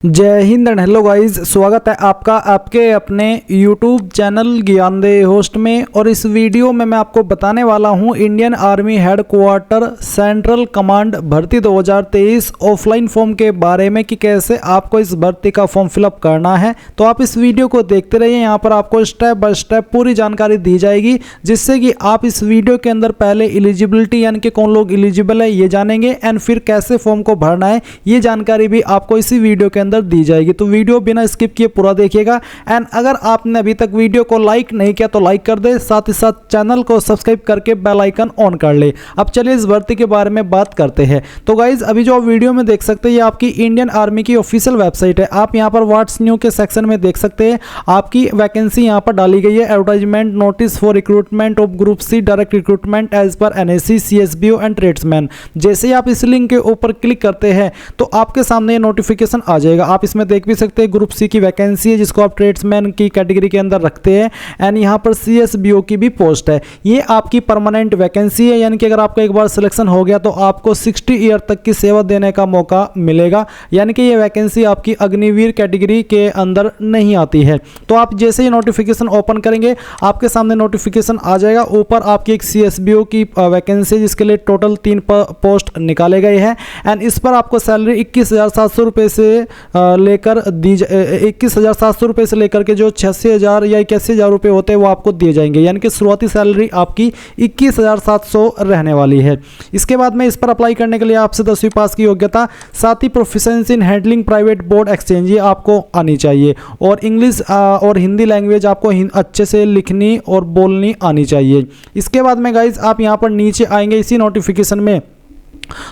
जय Hind and hello guys, स्वागत है आपका आपके अपने YouTube चैनल ज्ञानदेह होस्ट में। और इस वीडियो में मैं आपको बताने वाला हूं Indian army headquarter central command भर्ती 2023 ऑफलाइन फॉर्म के बारे में कि कैसे आपको इस भर्ती का फॉर्म फिलअप करना है। तो आप इस वीडियो को देखते रहिए, यहाँ पर आपको स्टेप बाय स्टेप पूरी जानकारी दी जाएगी, जिससे कि आप इस वीडियो के अंदर पहले एलिजिबिलिटी यानी कि कौन लोग एलिजिबल है ये जानेंगे, एंड फिर कैसे फॉर्म को भरना है ये जानकारी भी आपको इसी वीडियो के अंदर दी जाएगी। तो वीडियो बिना स्किप किए पूरा देखिएगा। एंड अगर आपने अभी तक वीडियो को लाइक नहीं किया तो लाइक कर दे, साथ ही साथ चैनल को सब्सक्राइब करके बेल आइकन ऑन कर ले। अब चलिए इस भर्ती के बारे में बात करते हैं। तो गाइज अभी जो आप वीडियो में देख सकते हैं ये आपकी इंडियन आर्मी की ऑफिशियल वेबसाइट है। आप यहाँ पर व्हाट्स न्यू के सेक्शन में देख सकते हैं आपकी वैकेंसी यहाँ पर डाली गई है। Advertisement notice for recruitment of group C direct recruitment as per NSC CSBO and tradesman. जैसे ही आप इस लिंक के ऊपर क्लिक करते हैं तो आपके सामने ये नोटिफिकेशन आ जाएगा। आप इसमें देख भी सकते हैं ग्रुप सी की वैकेंसी है जिसको आप ट्रेड्समैन की कैटेगरी के अंदर रखते हैं। एंड यहाँ पर सीएसबीओ की भी पोस्ट है। ये आपकी परमानेंट वैकेंसी है, यानी कि अगर आपका एक बार सिलेक्शन हो गया तो आपको 60 ईयर तक की सेवा देने का मौका मिलेगा। यानी कि ये वैकेंसी आपकी अग्निवीर कैटेगरी के अंदर नहीं आती है। तो आप जैसे ही नोटिफिकेशन ओपन करेंगे आपके सामने नोटिफिकेशन आ जाएगा। ऊपर आपकी एक सीएसबीओ की वैकेंसी जिसके लिए टोटल 3 पोस्ट निकाले गए हैं। एंड इस पर आपको सैलरी 21,700 रुपये से लेकर 21,700 रुपये से लेकर के जो 86,000 या 81,000 रुपये होते हैं वो आपको दिए जाएंगे। यानी कि शुरुआती सैलरी आपकी 21,700 रहने वाली है। इसके बाद में इस पर अप्लाई करने के लिए आपसे 10वीं पास की योग्यता, साथ ही proficiency in handling private board exchange ये आपको आनी चाहिए। और इंग्लिश और हिंदी लैंग्वेज आपको अच्छे से लिखनी और बोलनी आनी चाहिए। इसके बाद में गाइज आप यहाँ पर नीचे आएंगे इसी नोटिफिकेशन में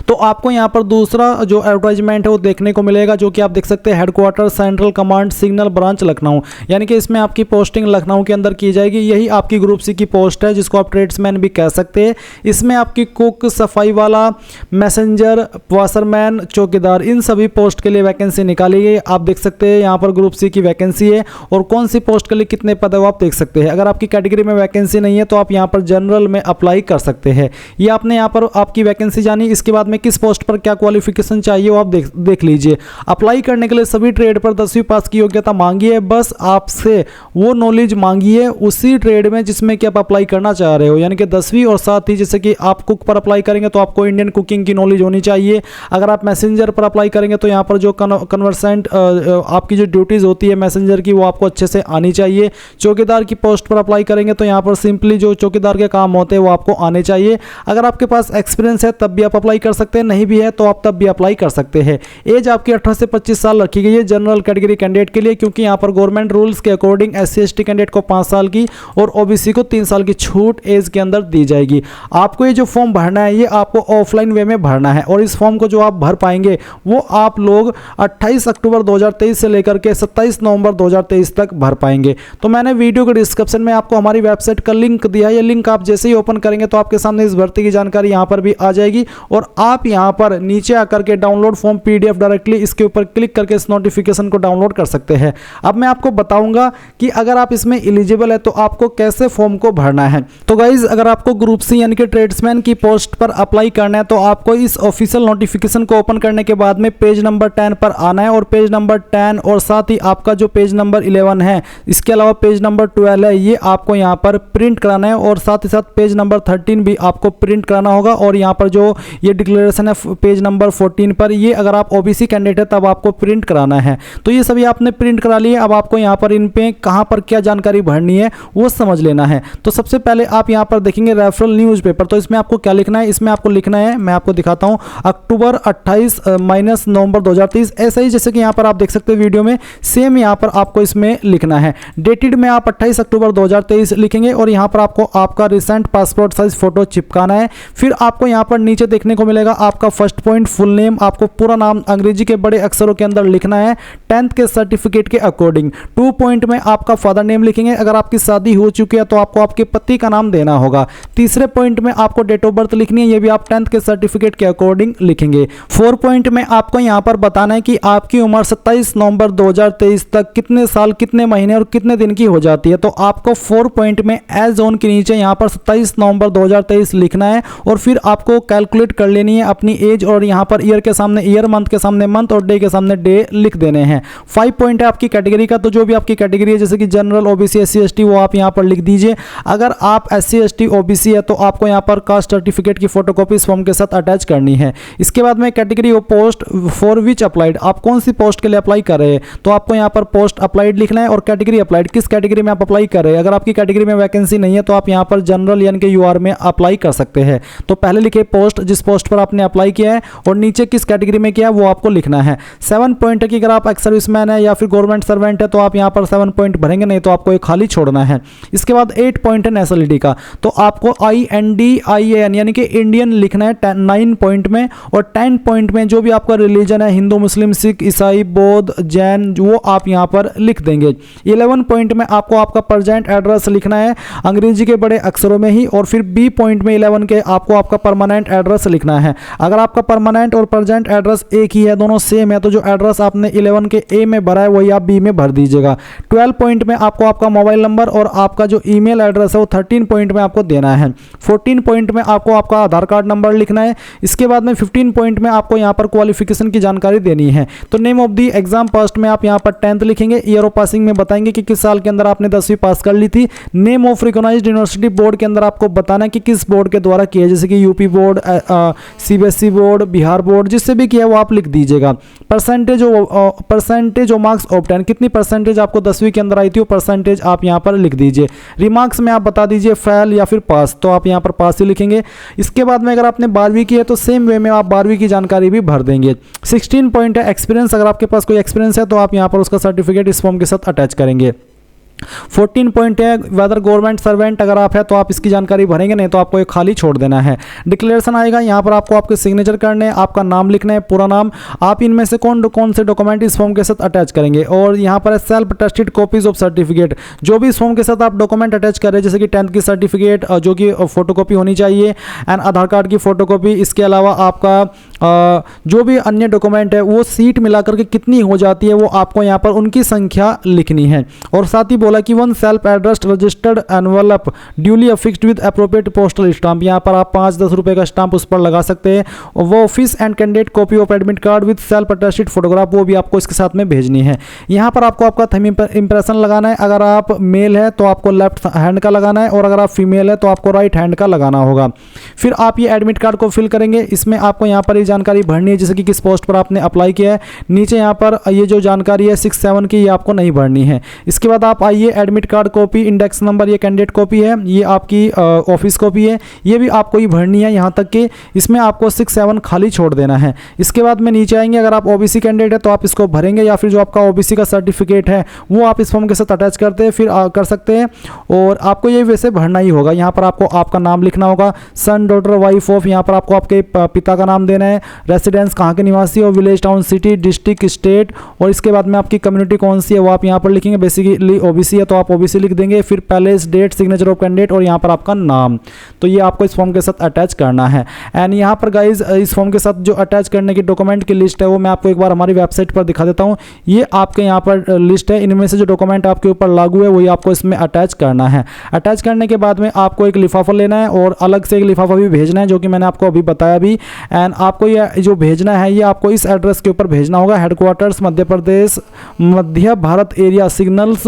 तो आपको यहाँ पर दूसरा जो एडवर्टाइजमेंट है वो देखने को मिलेगा, जो कि आप देख सकते हैं headquarter central command signal branch Lucknow. यानी कि इसमें आपकी पोस्टिंग लखनऊ के अंदर की जाएगी। यही आपकी ग्रुप सी की पोस्ट है जिसको आप ट्रेड्समैन भी कह सकते हैं। इसमें आपकी कुक, सफाई वाला, मैसेंजर, वाशरमैन, चौकीदार, इन सभी पोस्ट के लिए वैकेंसी निकाली गई। आप देख सकते हैं यहाँ पर ग्रुप सी की वैकेंसी है और कौन सी पोस्ट के लिए कितने पद है वो आप देख सकते हैं। अगर आपकी कैटेगरी में वैकेंसी नहीं है तो आप यहाँ पर जनरल में अप्लाई कर सकते हैं। ये आपने यहाँ पर आपकी वैकेंसी जानी। इसके बाद में किस पोस्ट पर क्या क्वालिफिकेशन चाहिए वो आप देख लीजिए। अप्लाई करने के लिए सभी ट्रेड पर 10वीं पास की योग्यता मांगी है। बस आपसे वो नॉलेज मांगी है उसी ट्रेड में जिसमें कि आप अप्लाई करना चाह रहे हो, यानी कि 10वीं। और साथ ही जैसे कि आप कुक पर अप्लाई करेंगे तो आपको इंडियन कुकिंग की नॉलेज होनी चाहिए। अगर आप मैसेंजर पर अप्लाई करेंगे तो यहाँ पर जो कन्वर्सेंट आपकी जो ड्यूटीज़ होती है मैसेंजर की वो आपको अच्छे से आनी चाहिए। चौकीदार की पोस्ट पर अप्लाई करेंगे तो यहाँ पर सिंपली जो चौकीदार के काम होते हैं वो आपको आने चाहिए। अगर आपके पास एक्सपीरियंस है तब भी आप अप्लाई कर सकते हैं, नहीं भी है तो आप तब भी अप्लाई कर सकते हैं। एज आपकी 18 से 25 साल रखी गई है जनरल कैटेगरी कैंडिडेट के लिए, क्योंकि यहाँ पर गवर्नमेंट रूल्स के अकॉर्डिंग SC ST कैंडिडेट को 5 साल की और OBC को 3 साल की छूट एज के अंदर दी जाएगी। आपको ये जो फॉर्म भरना है ये आपको ऑफलाइन वे में भरना है और इस फॉर्म को जो आप भर पाएंगे वो आप लोग 28 अक्टूबर 2023 से लेकर के 27 नवंबर 2023 तक भर पाएंगे। तो मैंने वीडियो के डिस्क्रिप्शन में आपको हमारी वेबसाइट का लिंक दिया है। ये लिंक आप जैसे ही ओपन करेंगे तो आपके सामने इस भर्ती की जानकारी यहाँ पर भी आ जाएगी और आप यहाँ पर नीचे आकर के डाउनलोड फॉर्म PDF डायरेक्टली इसके ऊपर क्लिक करके इस नोटिफिकेशन को डाउनलोड कर सकते हैं। अब मैं आपको बताऊंगा कि अगर आप इसमें एलिजिबल है तो आपको कैसे फॉर्म को भरना है। तो गाइज अगर आपको ग्रुप सी यानी कि ट्रेड्समैन की पोस्ट पर अप्लाई करना है तो आपको इस ऑफिशियल नोटिफिकेशन को ओपन करने के बाद में पेज नंबर 10 पर आना है। और पेज नंबर 10 और साथ ही आपका जो पेज नंबर 11 है, इसके अलावा पेज नंबर 12 है, ये आपको यहाँ पर प्रिंट कराना है। और साथ ही साथ पेज नंबर 13 भी आपको प्रिंट कराना होगा। और यहाँ पर जो ये डिक्लेरेशन है पेज नंबर 14 पर, ये अगर आप OBC कैंडिडेट है तब आपको प्रिंट कराना है। तो ये सभी आपने प्रिंट करा लिए। अब आपको यहाँ पर इन पे कहाँ पर क्या जानकारी भरनी है वो समझ लेना है। तो सबसे पहले आप यहाँ पर देखेंगे रेफरल न्यूज़पेपर। तो इसमें आपको क्या लिखना है, इसमें आपको लिखना है, मैं आपको दिखाता हूँ, अक्टूबर 28 - नवंबर 2023। ऐसा ही जैसे कि यहाँ पर आप देख सकते हैं वीडियो में, सेम यहाँ पर आपको इसमें लिखना है। डेटेड में आप 28 अक्टूबर 2023 लिखेंगे और यहाँ पर आपको आपका रिसेंट पासपोर्ट साइज फोटो चिपकाना है। फिर आपको यहाँ पर नीचे देखने को मिलेगा आपका फर्स्ट पॉइंट फुल नेम, आपको पूरा नाम अंग्रेजी के बड़े अक्षरों के अंदर लिखना है 10th के सर्टिफिकेट के अकॉर्डिंग। 2 पॉइंट में आपका फादर नेम लिखेंगे। अगर आपकी शादी हो चुकी है तो आपको आपके पति का नाम देना होगा। तीसरे पॉइंट में आपको डेट ऑफ बर्थ लिखनी है, ये भी आप 10th के सर्टिफिकेट के अकॉर्डिंग लिखेंगे। 4 पॉइंट में आपको यहाँ पर बताना है कि आपकी उम्र 27 नवंबर 2023 तक कितने साल, कितने महीने और कितने दिन की हो जाती है। तो आपको 4 पॉइंट में एज ऑन के नीचे यहाँ पर 27 नवंबर 2023 लिखना है और फिर आपको कैलकुलेट कर लेनी है। अपनी एज और यहाँ पर ईयर के सामने ईयर, मंथ के सामने मंथ और डे के सामने डे लिख देने हैं। 5 पॉइंट है आपकी कैटेगरी का, तो जो भी आपकी कैटेगरी है जैसे कि जनरल, ओबीसी, एससी एसटी, वो आप यहाँ पर लिख दीजिए। अगर आप एससी एसटी ओबीसी है तो आपको यहाँ पर कास्ट सर्टिफिकेट की फोटोकॉपी इस फॉर्म के साथ अटैच करनी है। इसके बाद में category of post for which applied, आप कौन सी पोस्ट के लिए अप्लाई कर रहे हैं, तो आपको यहाँ पर पोस्ट अप्लाइड लिखना है और कैटेगरी अप्लाइड, किस कैटेगरी में आप अप्लाई कर रहे हैं। अगर आपकी कैटेगरी में वैकेंसी नहीं है तो आप यहाँ पर जनरल यानी कि यूआर में अप्लाई कर सकते हैं। तो पहले लिखे पोस्ट, जिस पोस्ट पर आपने अप्लाई किया है, और नीचे किस कैटेगरी में किया है वो आपको लिखना है। 7 पॉइंट है कि अगर आप एक्स सर्विसमैन है या फिर गवर्नमेंट सर्वेंट है तो आप यहाँ पर 7 पॉइंट भरेंगे, नहीं तो आपको एक खाली छोड़ना है। इसके बाद 8 पॉइंट है नेशनलिटी का, तो आपको INDIAN यानी कि इंडियन लिखना है 9 पॉइंट में, और 10 पॉइंट में जो भी आपका रिलीजन है, हिंदू, मुस्लिम, सिख, ईसाई, बौद्ध, जैन, वो आप यहाँ पर लिख देंगे। 11 पॉइंट में आपको आपका प्रेजेंट एड्रेस लिखना है अंग्रेजी के बड़े अक्षरों में ही, और फिर बी पॉइंट में 11 के आपको आपका परमानेंट एड्रेस लिखना है। अगर आपका परमानेंट और प्रेजेंट एड्रेस एक ही है, दोनों सेम है, तो जो एड्रेस आपने 11 के ए में भरा है वही आप बी में भर दीजिएगा। 12 पॉइंट में आपको आपका मोबाइल नंबर और आपका जो ईमेल एड्रेस है वो 13 पॉइंट में आपको देना है। 14 पॉइंट में आपको आपका आधार कार्ड नंबर लिखना है। इसके बाद में 15 पॉइंट में आपको यहाँ पर क्वालिफिकेशन की जानकारी देनी है। तो name of the exam past में आप यहाँ पर 10th लिखेंगे। ईयर ऑफ पासिंग में बताएंगे कि किस साल के अंदर आपने 10वीं पास कर ली थी। Name of recognised university board के अंदर आपको बताना है कि किस बोर्ड के द्वारा किया है, जैसे कि UP board, CBSE board, Bihar board, जिससे भी किया है वो आप लिख दीजिएगा। परसेंटेज ऑफ मार्क्स ऑब्टेन, कितनी परसेंटेज आपको 10वीं के अंदर आई थी वो परसेंटेज आप यहाँ पर लिख दीजिए। रिमार्क्स में आप बता दीजिए फेल या फिर पास, तो आप यहाँ पर पास ही लिखेंगे। इसके बाद में अगर आपने 12वीं की है तो सेम वे में आप 12वीं की जानकारी भी भर देंगे। 16 पॉइंट है एक्सपीरियंस, अगर आपके पास कोई एक्सपीरियंस है तो आप यहाँ पर उसका सर्टिफिकेट इस फॉर्म के साथ अटैच करेंगे। 14 पॉइंट है वेदर गवर्नमेंट सर्वेंट, अगर आप है तो आप इसकी जानकारी भरेंगे, नहीं तो आपको एक खाली छोड़ देना है। डिक्लेरेशन आएगा, यहाँ पर आपको आपके सिग्नेचर करने हैं, आपका नाम लिखना है, पूरा नाम, आप इनमें से कौन से डॉक्यूमेंट इस फॉर्म के साथ अटैच करेंगे। और यहाँ पर self attested copies of certificate, जो भी इस फॉर्म के साथ आप डॉक्यूमेंट अटैच कर रहे हैं, जैसे कि 10th की सर्टिफिकेट जो कि फोटोकॉपी होनी चाहिए, एंड आधार कार्ड की फोटोकॉपी। इसके अलावा आपका जो भी अन्य डॉक्यूमेंट है वो सीट मिलाकर के कितनी हो जाती है वो आपको यहाँ पर उनकी संख्या लिखनी है। और साथ ही बोला कि 1 self addressed registered envelope duly affixed with appropriate postal stamp, यहाँ पर आप 5-10 रुपए का स्टाम्प उस पर लगा सकते हैं। और वो office and candidate copy of admit card with self attested photograph, वो भी आपको इसके साथ में भेजनी है। यहाँ पर आपको आपका थंब इंप्रेशन लगाना है। अगर आप मेल है तो आपको लेफ्ट हैंड का लगाना है, और अगर आप फीमेल है तो आपको राइट हैंड का लगाना होगा। फिर आप ये एडमिट कार्ड को फिल करेंगे। इसमें आपको यहाँ पर ये जानकारी भरनी है, जैसे कि किस पोस्ट पर आपने अप्लाई किया है। नीचे यहाँ पर ये जो जानकारी है 6-7 की, ये आपको नहीं भरनी है। इसके बाद आप आइए, admit card copy, index number, ये कैंडिडेट कॉपी है, ये आपकी ऑफिस कॉपी है, ये भी आपको ही भरनी है। यहाँ तक कि इसमें आपको 6-7 खाली छोड़ देना है। इसके बाद में नीचे आएंगे, अगर आप ओबीसी कैंडिडेट है तो आप इसको भरेंगे, या फिर जो आपका ओबीसी का सर्टिफिकेट है वो आप इस फॉर्म के साथ अटैच करते हैं, फिर कर सकते हैं। और आपको ये वैसे भरना ही होगा। यहाँ पर आपको आपका नाम लिखना होगा, सन, डॉटर, वाइफ ऑफ, यहाँ पर आपको आपके पिता का नाम देना है, रेसिडेंस कहाँ के निवासी और village, town, city, district, state, और इसके बाद में आपकी कम्युनिटी कौन सी है वो आप यहाँ पर लिखेंगे। बेसिकली ओबीसी है तो आप ओबीसी लिख देंगे, फिर place, date, signature of candidate, और यहाँ पर आपका नाम। तो ये आपको इस फॉर्म के साथ अटैच करना है। एंड यहाँ पर गाइज इस फॉर्म के साथ जो अटैच करने की डॉक्यूमेंट की लिस्ट है वो मैं आपको एक बार हमारी वेबसाइट पर दिखा देता हूँ। ये आपके यहाँ पर लिस्ट है, इनमें से जो डॉक्यूमेंट आपके ऊपर लागू है वही आपको इसमें अटैच करना है। अटैच करने के बाद में आपको एक लिफाफा लेना है और अलग से एक लिफाफा भी भेजना है, जो कि मैंने आपको अभी बताया भी। एंड आपको ये जो भेजना है ये आपको इस एड्रेस के ऊपर भेजना होगा, हेडक्वार्टर्स मध्य प्रदेश, मध्य भारत एरिया सिग्नल्स,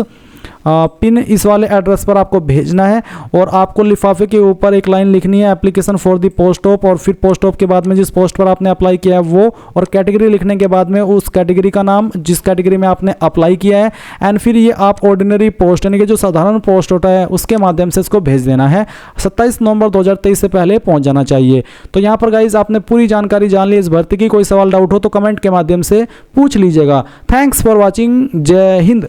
पिन, इस वाले एड्रेस पर आपको भेजना है। और आपको लिफाफे के ऊपर एक लाइन लिखनी है, application for the post of, और फिर पोस्ट ऑफ के बाद में जिस पोस्ट पर आपने अप्लाई किया है वो, और कैटेगरी लिखने के बाद में उस कैटेगरी का नाम जिस कैटेगरी में आपने अप्लाई किया है। एंड फिर ये आप ऑर्डिनरी पोस्ट यानी कि जो साधारण पोस्ट होता है उसके माध्यम से इसको भेज देना है। 27 नवंबर 2023 से पहले पहुंच जाना चाहिए। तो यहाँ पर गाइज आपने पूरी जानकारी जान ली इस भर्ती की। कोई सवाल डाउट हो तो कमेंट के माध्यम से पूछ लीजिएगा। Thanks for watching. जय हिंद।